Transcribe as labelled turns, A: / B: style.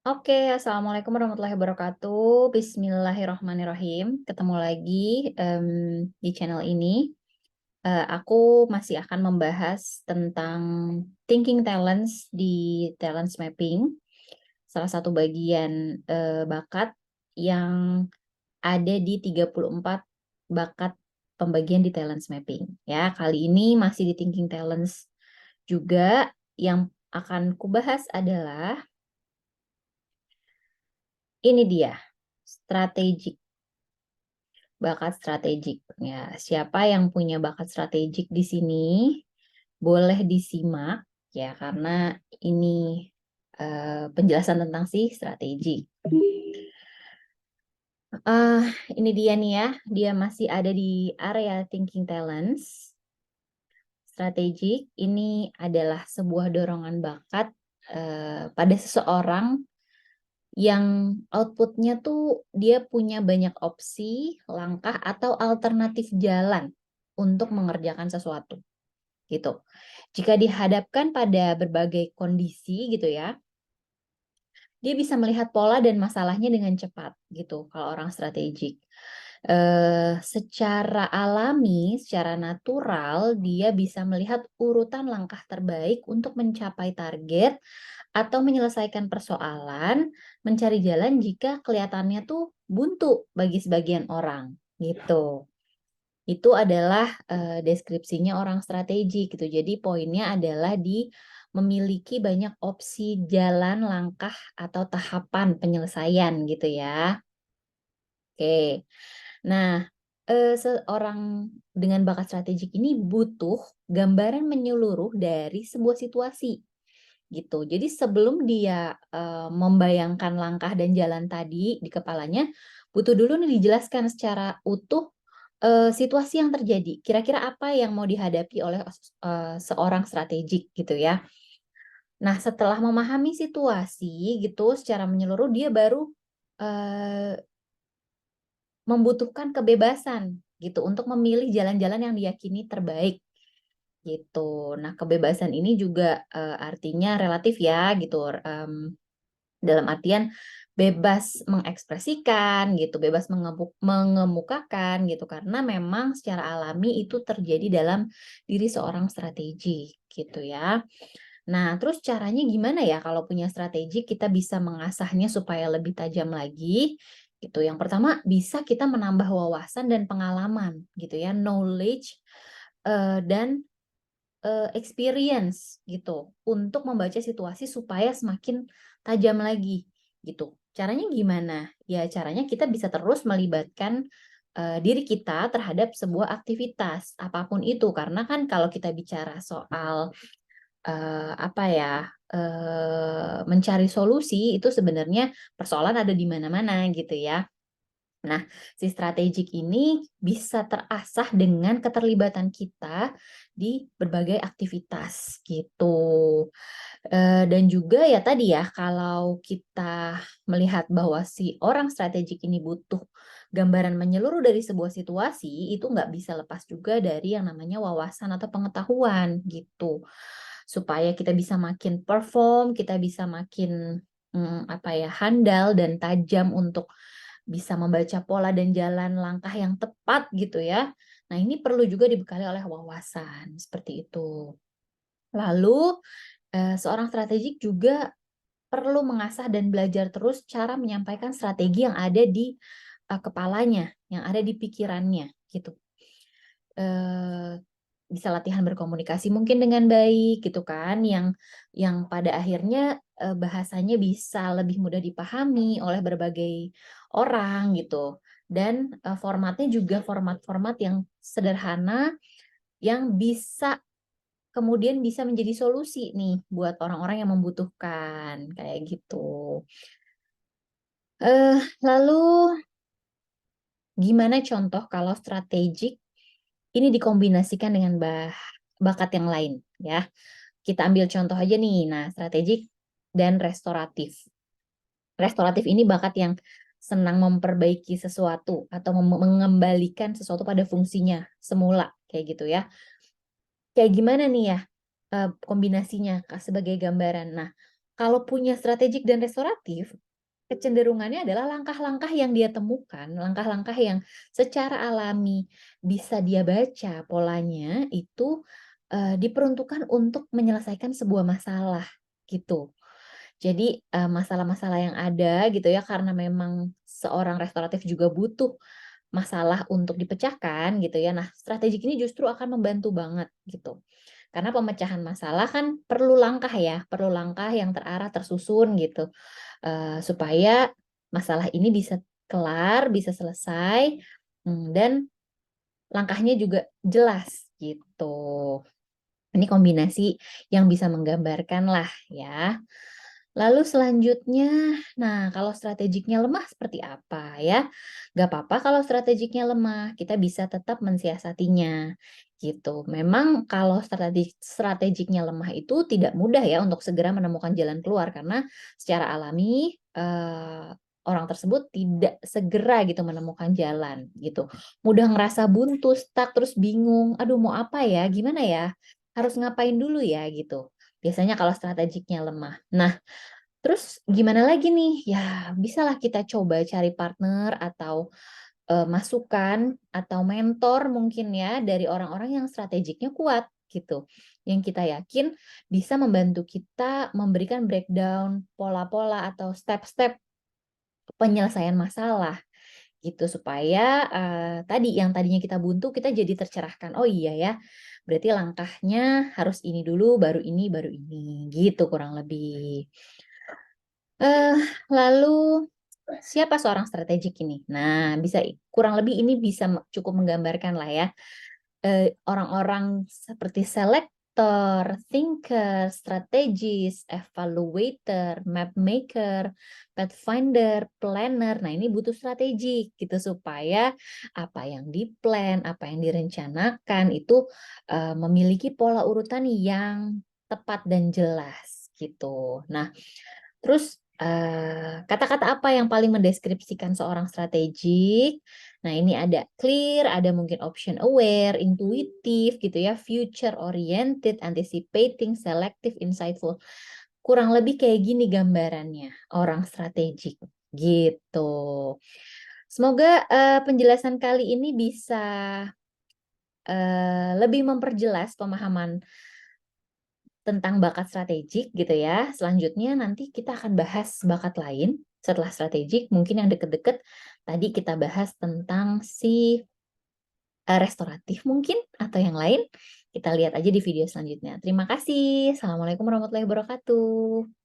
A: Oke, assalamualaikum warahmatullahi wabarakatuh. Bismillahirrahmanirrahim. Ketemu lagi di channel ini. Aku masih akan membahas tentang thinking talents di talents mapping. Salah satu bagian bakat yang ada di 34 bakat pembagian di talents mapping. Ya, kali ini masih di thinking talents juga. Yang akan kubahas adalah ini dia, strategic. Bakat strategik. Ya, siapa yang punya bakat strategik di sini boleh disimak ya karena ini penjelasan tentang si strategi. Eh, ini dia nih ya, dia masih ada di area thinking talents. Strategik ini adalah sebuah dorongan bakat pada seseorang yang outputnya tuh dia punya banyak opsi, langkah, atau alternatif jalan untuk mengerjakan sesuatu gitu. Jika dihadapkan pada berbagai kondisi gitu ya, dia bisa melihat pola dan masalahnya dengan cepat gitu kalau orang strategik. Secara alami, secara natural, dia bisa melihat urutan langkah terbaik untuk mencapai target atau menyelesaikan persoalan, mencari jalan jika kelihatannya tuh buntu bagi sebagian orang, gitu. Itu adalah deskripsinya orang strategi gitu. Jadi poinnya adalah di memiliki banyak opsi jalan, langkah, atau tahapan penyelesaian gitu ya. Oke. Nah, seorang dengan bakat strategik ini butuh gambaran menyeluruh dari sebuah situasi gitu. Jadi sebelum dia membayangkan langkah dan jalan tadi di kepalanya, butuh dulu nih dijelaskan secara utuh situasi yang terjadi. Kira-kira apa yang mau dihadapi oleh seorang strategik gitu ya. Nah, setelah memahami situasi gitu secara menyeluruh, dia baru eh, membutuhkan kebebasan gitu untuk memilih jalan-jalan yang diyakini terbaik gitu. Nah, kebebasan ini juga artinya relatif ya gitu. Dalam artian bebas mengekspresikan gitu, bebas mengemukakan gitu karena memang secara alami itu terjadi dalam diri seorang strategi gitu ya. Nah, terus caranya gimana ya kalau punya strategi kita bisa mengasahnya supaya lebih tajam lagi gitu. Yang pertama bisa kita menambah wawasan dan pengalaman gitu ya, knowledge dan experience gitu untuk membaca situasi supaya semakin tajam lagi gitu. Caranya gimana? Ya caranya kita bisa terus melibatkan diri kita terhadap sebuah aktivitas apapun itu karena kan kalau kita bicara soal apa ya mencari solusi itu sebenarnya persoalan ada di mana-mana gitu ya. Nah, si strategik ini bisa terasah dengan keterlibatan kita di berbagai aktivitas gitu. Dan juga ya tadi ya, kalau kita melihat bahwa si orang strategik ini butuh gambaran menyeluruh dari sebuah situasi, itu nggak bisa lepas juga dari yang namanya wawasan atau pengetahuan gitu. Supaya kita bisa makin perform, kita bisa makin apa ya handal dan tajam untuk bisa membaca pola dan jalan langkah yang tepat gitu ya. Nah, ini perlu juga dibekali oleh wawasan seperti itu. Lalu, seorang strategik juga perlu mengasah dan belajar terus cara menyampaikan strategi yang ada di kepalanya, yang ada di pikirannya gitu. Bisa latihan berkomunikasi mungkin dengan baik gitu kan, yang pada akhirnya bahasanya bisa lebih mudah dipahami oleh berbagai orang gitu. Dan formatnya juga format-format yang sederhana yang bisa kemudian bisa menjadi solusi nih buat orang-orang yang membutuhkan kayak gitu. Lalu gimana contoh kalau strategik ini dikombinasikan dengan bakat yang lain ya. Kita ambil contoh aja nih. Nah, strategik dan restoratif. Restoratif ini bakat yang senang memperbaiki sesuatu atau mengembalikan sesuatu pada fungsinya semula kayak gitu ya. Kayak gimana nih ya kombinasinya Kak, sebagai gambaran. Nah, Kalau punya strategik dan restoratif, kecenderungannya adalah langkah-langkah yang dia temukan, langkah-langkah yang secara alami bisa dia baca polanya itu, diperuntukkan untuk menyelesaikan sebuah masalah, gitu. Jadi, masalah-masalah yang ada gitu ya, karena memang seorang restoratif juga butuh masalah untuk dipecahkan gitu ya. Nah, strategi ini justru akan membantu banget gitu. Karena pemecahan masalah kan perlu langkah ya, perlu langkah yang terarah, tersusun gitu, supaya masalah ini bisa kelar, bisa selesai, dan langkahnya juga jelas gitu. Ini kombinasi yang bisa menggambarkan lah ya. Lalu selanjutnya, nah kalau strategiknya lemah seperti apa ya? Gak apa-apa kalau strategiknya lemah, kita bisa tetap mensiasatinya gitu. Memang kalau strategiknya lemah itu tidak mudah ya untuk segera menemukan jalan keluar karena secara alami orang tersebut tidak segera gitu menemukan jalan gitu. Mudah ngerasa buntu, stuck, terus bingung, aduh mau apa ya, gimana ya, harus ngapain dulu ya gitu. Biasanya kalau strategiknya lemah. Nah, terus gimana lagi nih? Ya, bisalah kita coba cari partner atau, masukan atau mentor mungkin ya dari orang-orang yang strategiknya kuat gitu. Yang kita yakin bisa membantu kita memberikan breakdown pola-pola atau step-step penyelesaian masalah gitu. Supaya, tadi yang tadinya kita buntu kita jadi tercerahkan, "Oh iya ya, berarti langkahnya harus ini dulu, baru ini," gitu kurang lebih. Eh, lalu siapa seorang strategik ini? Nah, kurang lebih ini bisa cukup menggambarkan lah ya. Orang-orang seperti selektor, thinker, strategis, evaluator, map maker, pathfinder, planner. Nah, ini butuh strategi gitu supaya apa yang di-plan, apa yang direncanakan itu memiliki pola urutan yang tepat dan jelas gitu. Nah, terus, kata-kata apa yang paling mendeskripsikan seorang strategik? Nah, ini ada clear, ada mungkin option aware, intuitif gitu ya, future oriented, anticipating, selective, insightful. Kurang lebih kayak gini gambarannya orang strategik, gitu. Semoga, penjelasan kali ini bisa, lebih memperjelas pemahaman tentang bakat strategik gitu ya. Selanjutnya nanti kita akan bahas bakat lain setelah strategik, mungkin yang deket-deket tadi kita bahas tentang si restoratif mungkin atau yang lain, kita lihat aja di video selanjutnya. Terima kasih. Assalamualaikum warahmatullahi wabarakatuh.